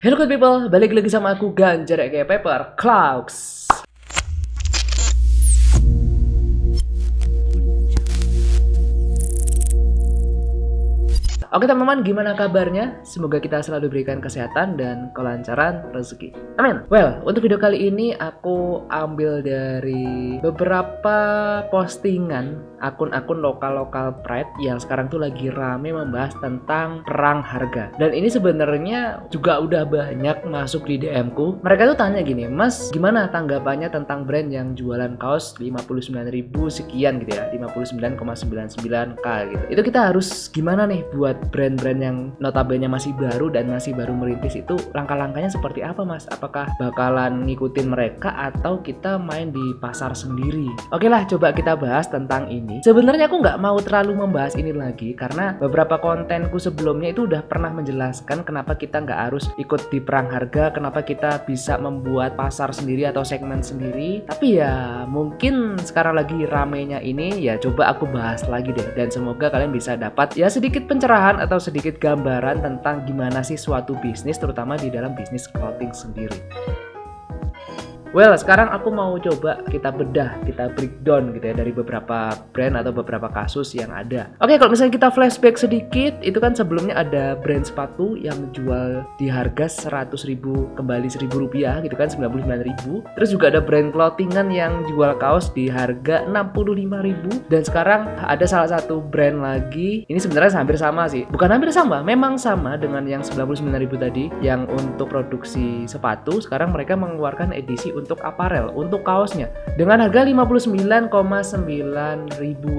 Hello good people, balik lagi sama aku Ganjar kayak Paper Clouds. Oke teman-teman, gimana kabarnya? Semoga kita selalu diberikan kesehatan dan kelancaran rezeki. Amin. Well, untuk video kali ini aku ambil dari beberapa postingan akun-akun lokal pride yang sekarang tuh lagi rame membahas tentang perang harga. Dan ini sebenarnya juga udah banyak masuk di DM-ku. Mereka tuh tanya gini, "Mas, gimana tanggapannya tentang brand yang jualan kaos 59.000 sekian gitu ya, 59,99k gitu. Itu kita harus gimana nih buat brand-brand yang notabene masih baru dan masih baru merintis itu langkah-langkahnya seperti apa mas? Apakah bakalan ngikutin mereka atau kita main di pasar sendiri?" Oke lah, coba kita bahas tentang ini. Sebenarnya aku nggak mau terlalu membahas ini lagi karena beberapa kontenku sebelumnya itu udah pernah menjelaskan kenapa kita nggak harus ikut di perang harga, kenapa kita bisa membuat pasar sendiri atau segmen sendiri. Tapi ya mungkin sekarang lagi ramenya ini, ya coba aku bahas lagi deh, dan semoga kalian bisa dapat ya sedikit pencerahan atau sedikit gambaran tentang gimana sih suatu bisnis, terutama di dalam bisnis clothing sendiri. Well, sekarang aku mau coba kita bedah, kita breakdown gitu ya dari beberapa brand atau beberapa kasus yang ada. Oke, kalau misalnya kita flashback sedikit, itu kan sebelumnya ada brand sepatu yang jual di harga 100.000 kembali 1.000 rupiah gitu kan, 99.000. Terus juga ada brand clothingan yang jual kaos di harga 65.000. Dan sekarang ada salah satu brand lagi, ini sebenarnya hampir sama sih. Bukan hampir sama, memang sama dengan yang 99.000 tadi, yang untuk produksi sepatu. Sekarang mereka mengeluarkan edisi untuk aparel, untuk kaosnya dengan harga 59.900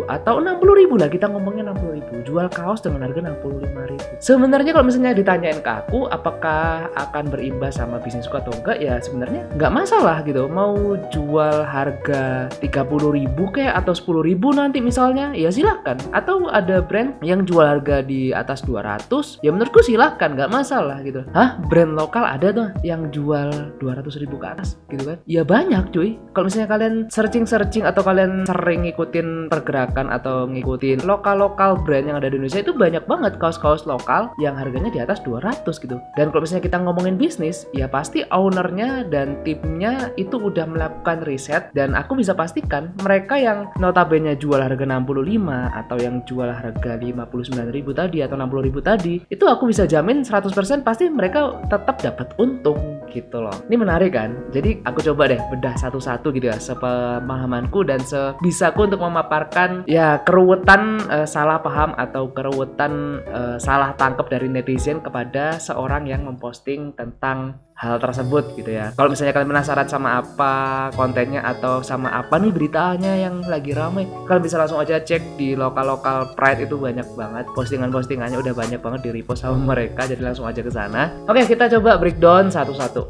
atau 60.000 lah, kita ngomongnya 60.000, jual kaos dengan harga 65.000. Sebenarnya kalau misalnya ditanyain ke aku apakah akan berimbas sama bisnisku atau enggak, ya sebenarnya nggak masalah gitu. Mau jual harga 30.000 kayak atau 10.000 nanti misalnya, ya silakan. Atau ada brand yang jual harga di atas 200, ya menurutku silakan, nggak masalah gitu. Hah, brand lokal ada tuh yang jual 200.000 ke atas gitu kan? Ya banyak cuy. Kalau misalnya kalian searching atau kalian sering ngikutin pergerakan atau ngikutin lokal brand yang ada di Indonesia, itu banyak banget kaos-kaos lokal yang harganya di atas 200 gitu. Dan kalau misalnya kita ngomongin bisnis, ya pasti ownernya dan timnya itu udah melakukan riset, dan aku bisa pastikan mereka yang notabene jual harga 65 atau yang jual harga 59.000 tadi atau 60.000 tadi, itu aku bisa jamin 100% pasti mereka tetap dapat untung gitu loh. Ini menarik kan? Jadi aku coba deh bedah satu-satu gitu ya, sepemahamanku dan sebisaku untuk memaparkan ya keruwetan salah paham atau keruwetan salah tangkap dari netizen kepada seorang yang memposting tentang hal tersebut gitu ya. Kalau misalnya kalian penasaran sama apa kontennya atau sama apa nih beritanya yang lagi ramai, kalian bisa langsung aja cek di lokal pride, itu banyak banget postingannya, udah banyak banget di repost sama mereka, jadi langsung aja ke sana. Oke, kita coba breakdown satu-satu.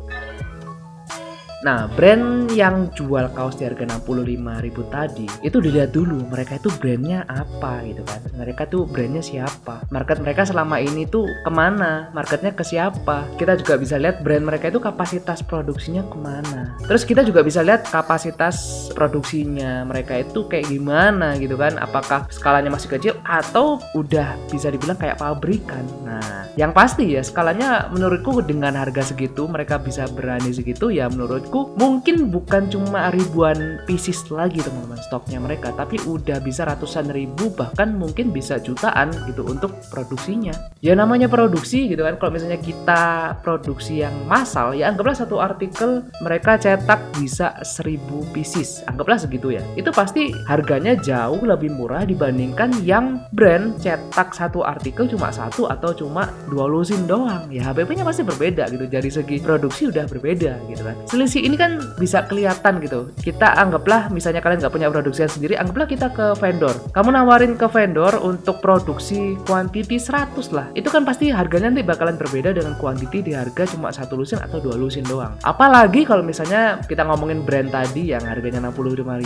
Nah, brand yang jual kaos di harga 65.000 tadi, itu dilihat dulu mereka itu brandnya apa gitu kan. Mereka tuh brandnya siapa, market mereka selama ini tuh kemana, marketnya ke siapa. Kita juga bisa lihat brand mereka itu kapasitas produksinya kemana. Terus kita juga bisa lihat kapasitas produksinya mereka itu kayak gimana gitu kan. Apakah skalanya masih kecil atau udah bisa dibilang kayak pabrikan. Nah, yang pasti ya skalanya menurutku dengan harga segitu mereka bisa berani segitu, ya menurutku mungkin bukan cuma ribuan pieces lagi teman-teman stoknya mereka, tapi udah bisa ratusan ribu, bahkan mungkin bisa jutaan gitu untuk produksinya. Ya namanya produksi gitu kan. Kalau misalnya kita produksi yang massal, ya anggaplah satu artikel mereka cetak bisa 1.000 pieces, anggaplah segitu ya. Itu pasti harganya jauh lebih murah dibandingkan yang brand cetak satu artikel cuma satu atau cuma 2 lusin doang. Ya HPP-nya pasti berbeda gitu, dari segi produksi udah berbeda gitu kan. Selisih ini kan bisa kelihatan gitu. Kita anggaplah misalnya kalian nggak punya produksian sendiri, anggaplah kita ke vendor. Kamu nawarin ke vendor untuk produksi quantity 100 lah. Itu kan pasti harganya nanti bakalan berbeda dengan quantity di harga cuma 1 lusin atau 2 lusin doang. Apalagi kalau misalnya kita ngomongin brand tadi yang harganya 65.000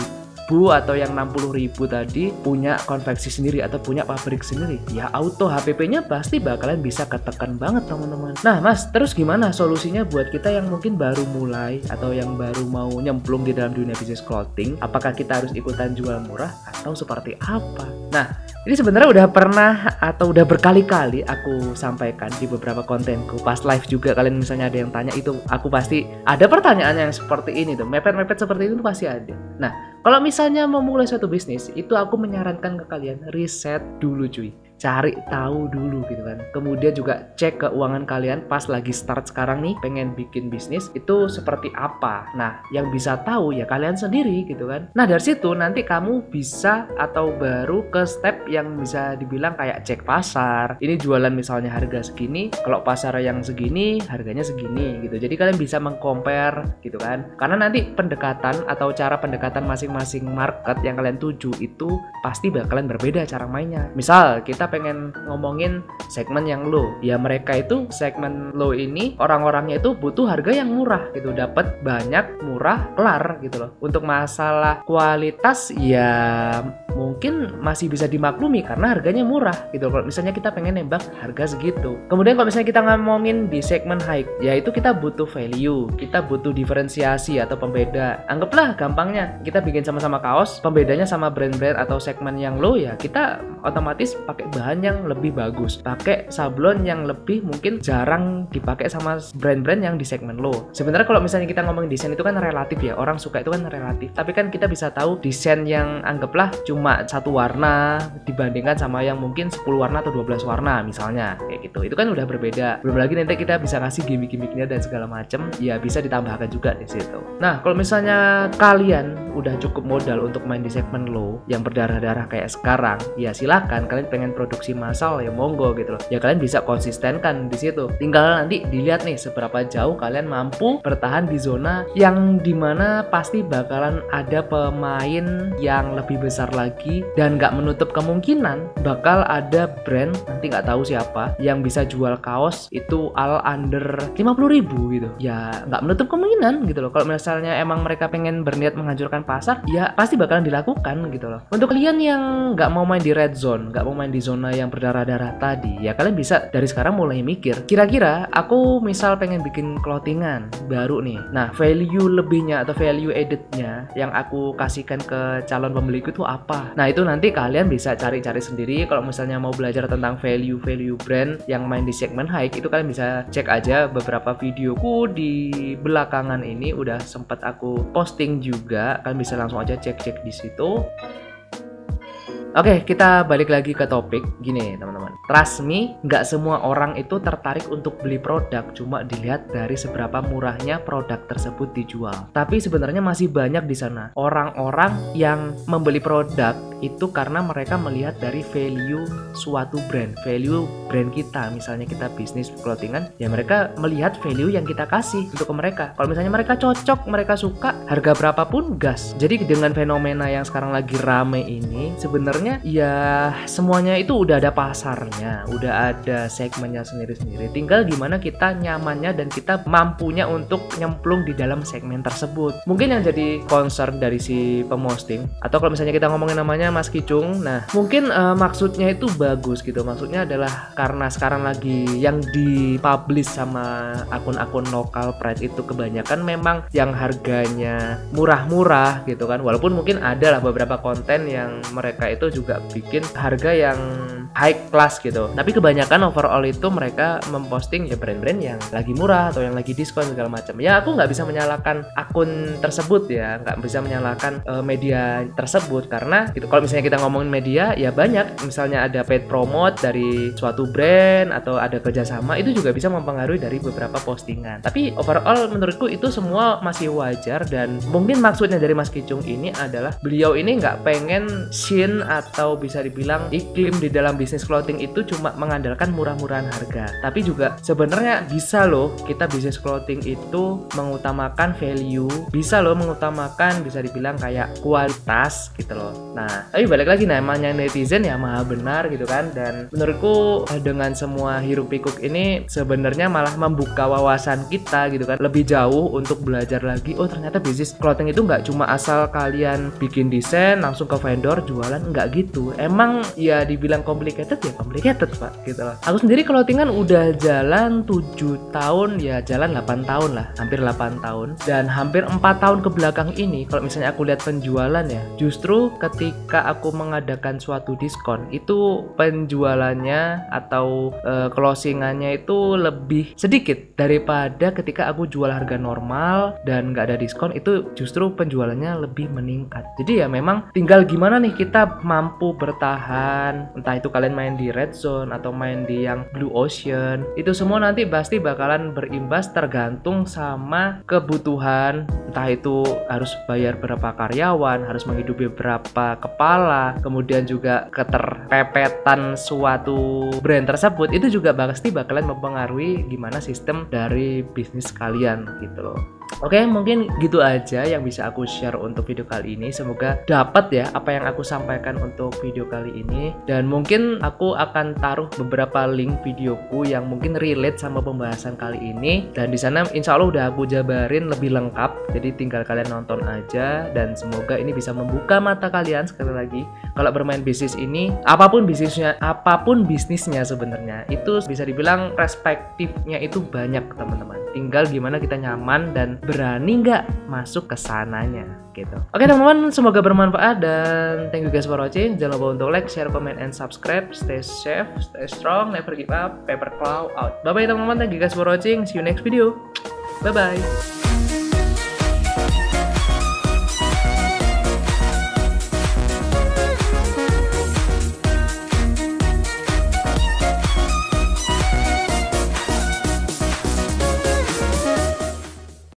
atau yang 60.000 tadi punya konveksi sendiri atau punya pabrik sendiri, ya auto HPP-nya pasti bakalan bisa ketekan banget teman-teman. Nah mas, terus gimana solusinya buat kita yang mungkin baru mulai atau yang baru mau nyemplung di dalam dunia bisnis clothing? Apakah kita harus ikutan jual murah atau seperti apa? Nah, Ini sebenarnya udah pernah atau udah berkali-kali aku sampaikan di beberapa kontenku. Pas live juga kalian misalnya ada yang tanya itu, aku pasti ada pertanyaan yang seperti ini tuh. Mepet-mepet seperti itu pasti ada. Nah, kalau misalnya mau mulai suatu bisnis, itu aku menyarankan ke kalian riset dulu cuy. Cari tahu dulu gitu kan. Kemudian juga cek keuangan kalian pas lagi start sekarang nih pengen bikin bisnis itu seperti apa. Nah, yang bisa tahu ya kalian sendiri gitu kan. Nah, dari situ nanti kamu bisa atau baru ke step yang bisa dibilang kayak cek pasar. Ini jualan misalnya harga segini, kalau pasar yang segini harganya segini gitu. Jadi kalian bisa mengcompare gitu kan. Karena nanti pendekatan atau cara pendekatan masing-masing market yang kalian tuju itu pasti bakalan berbeda cara mainnya. Misal kita pengen ngomongin segmen yang low, ya mereka itu segmen low ini orang-orangnya itu butuh harga yang murah gitu, dapat banyak murah kelar gitu loh. Untuk masalah kualitas ya mungkin masih bisa dimaklumi karena harganya murah gitu. Kalau misalnya kita pengen nembak harga segitu. Kemudian kalau misalnya kita ngomongin di segmen high, ya itu kita butuh value, kita butuh diferensiasi atau pembeda. Anggaplah gampangnya kita bikin sama-sama kaos, pembedanya sama brand-brand atau segmen yang low ya kita otomatis pakai bahan yang lebih bagus, pakai sablon yang lebih mungkin jarang dipakai sama brand-brand yang di segmen low. Sebenarnya kalau misalnya kita ngomongin desain itu kan relatif ya, orang suka itu kan relatif. Tapi kan kita bisa tahu desain yang anggaplah cuma satu warna dibandingkan sama yang mungkin 10 warna atau 12 warna misalnya kayak gitu. Itu kan udah berbeda. Belum lagi nanti kita bisa kasih gimmick-gimmicknya dan segala macam, ya bisa ditambahkan juga di situ. Nah, kalau misalnya kalian udah cukup modal untuk main di segmen low yang berdarah-darah kayak sekarang, ya silakan. Kalian pengen produksi massal ya monggo gitu loh. Ya kalian bisa konsistenkan di situ. Tinggal nanti dilihat nih seberapa jauh kalian mampu bertahan di zona yang dimana pasti bakalan ada pemain yang lebih besar lagi dan nggak menutup kemungkinan bakal ada brand nanti nggak tahu siapa yang bisa jual kaos itu all under 50.000 gitu. Ya nggak menutup kemungkinan gitu loh. Kalau misalnya emang mereka pengen berniat menghancurkan pasar, ya pasti bakalan dilakukan gitu loh. Untuk kalian yang nggak mau main di red zone, nggak mau main di zona yang berdarah-darah tadi, ya kalian bisa dari sekarang mulai mikir, kira-kira aku misal pengen bikin clothingan baru nih. Nah, value lebihnya atau value addednya yang aku kasihkan ke calon pembeliku itu apa? Nah, itu nanti kalian bisa cari-cari sendiri. Kalau misalnya mau belajar tentang value brand yang main di segmen high, itu kalian bisa cek aja beberapa videoku di belakangan ini udah sempat aku posting juga. Kalian bisa langsung aja cek-cek di situ. Oke, kita balik lagi ke topik. Gini teman-teman, trust me, nggak semua orang itu tertarik untuk beli produk cuma dilihat dari seberapa murahnya produk tersebut dijual. Tapi sebenarnya masih banyak di sana orang-orang yang membeli produk itu karena mereka melihat dari value suatu brand, value brand kita. Misalnya kita bisnis clothingan, ya mereka melihat value yang kita kasih untuk ke mereka. Kalau misalnya mereka cocok, mereka suka, harga berapapun gas. Jadi dengan fenomena yang sekarang lagi rame ini, sebenarnya ya semuanya itu udah ada pasarnya, udah ada segmennya sendiri-sendiri. Tinggal gimana kita nyamannya dan kita mampunya untuk nyemplung di dalam segmen tersebut. Mungkin yang jadi concern dari si pemosting, atau kalau misalnya kita ngomongin namanya Mas Kicung, nah mungkin maksudnya itu bagus gitu. Maksudnya adalah karena sekarang lagi yang dipublish sama akun-akun lokal pride itu kebanyakan memang yang harganya murah-murah gitu kan. Walaupun mungkin ada lah beberapa konten yang mereka itu juga bikin harga yang high class gitu. Tapi kebanyakan overall itu mereka memposting ya brand-brand yang lagi murah atau yang lagi diskon segala macam. Ya aku nggak bisa menyalahkan akun tersebut ya, nggak bisa menyalahkan media tersebut karena gitu. Kalau misalnya kita ngomongin media ya banyak, misalnya ada paid promote dari suatu brand atau ada kerjasama, itu juga bisa mempengaruhi dari beberapa postingan. Tapi overall menurutku itu semua masih wajar dan mungkin maksudnya dari Mas Kicung ini adalah beliau ini nggak pengen scene atau bisa dibilang iklim di dalam bisnis clothing itu cuma mengandalkan murah-murahan harga. Tapi juga sebenarnya bisa loh kita bisnis clothing itu mengutamakan value, bisa loh mengutamakan bisa dibilang kayak kualitas gitu loh. Nah, tapi balik lagi namanya netizen ya maha benar gitu kan. Dan menurutku dengan semua hiruk pikuk ini sebenarnya malah membuka wawasan kita gitu kan, lebih jauh untuk belajar lagi. Oh ternyata bisnis clothing itu nggak cuma asal kalian bikin desain langsung ke vendor jualan, nggak gitu. Emang ya dibilang komplika complicated ya complicated Pak gitu loh. Aku sendiri clothingan udah jalan 7 tahun ya, jalan 8 tahun lah, hampir 8 tahun. Dan hampir 4 tahun ke belakang ini kalau misalnya aku lihat penjualan ya, justru ketika aku mengadakan suatu diskon itu penjualannya atau closingannya itu lebih sedikit daripada ketika aku jual harga normal dan nggak ada diskon, itu justru penjualannya lebih meningkat. Jadi ya memang tinggal gimana nih kita mampu bertahan, entah itu kalian main di red zone atau main di yang blue ocean, itu semua nanti pasti bakalan berimbas tergantung sama kebutuhan, entah itu harus bayar berapa karyawan, harus menghidupi berapa kepala, kemudian juga keterpepetan suatu brand tersebut, itu juga pasti bakalan mempengaruhi gimana sistem dari bisnis kalian gitu loh. Oke, mungkin gitu aja yang bisa aku share untuk video kali ini. Semoga dapat ya apa yang aku sampaikan untuk video kali ini. Dan mungkin aku akan taruh beberapa link videoku yang mungkin relate sama pembahasan kali ini. Dan di sana insya Allah udah aku jabarin lebih lengkap. Jadi tinggal kalian nonton aja. Dan semoga ini bisa membuka mata kalian sekali lagi. Kalau bermain bisnis ini, apapun bisnisnya sebenarnya, itu bisa dibilang perspektifnya itu banyak teman-teman. Tinggal gimana kita nyaman dan berani nggak masuk ke sananya gitu. Oke teman-teman, semoga bermanfaat dan thank you guys for watching. Jangan lupa untuk like, share, comment, and subscribe. Stay safe, stay strong, never give up. Paper Claw out. Bye bye teman-teman, thank you guys for watching. See you next video. Bye bye.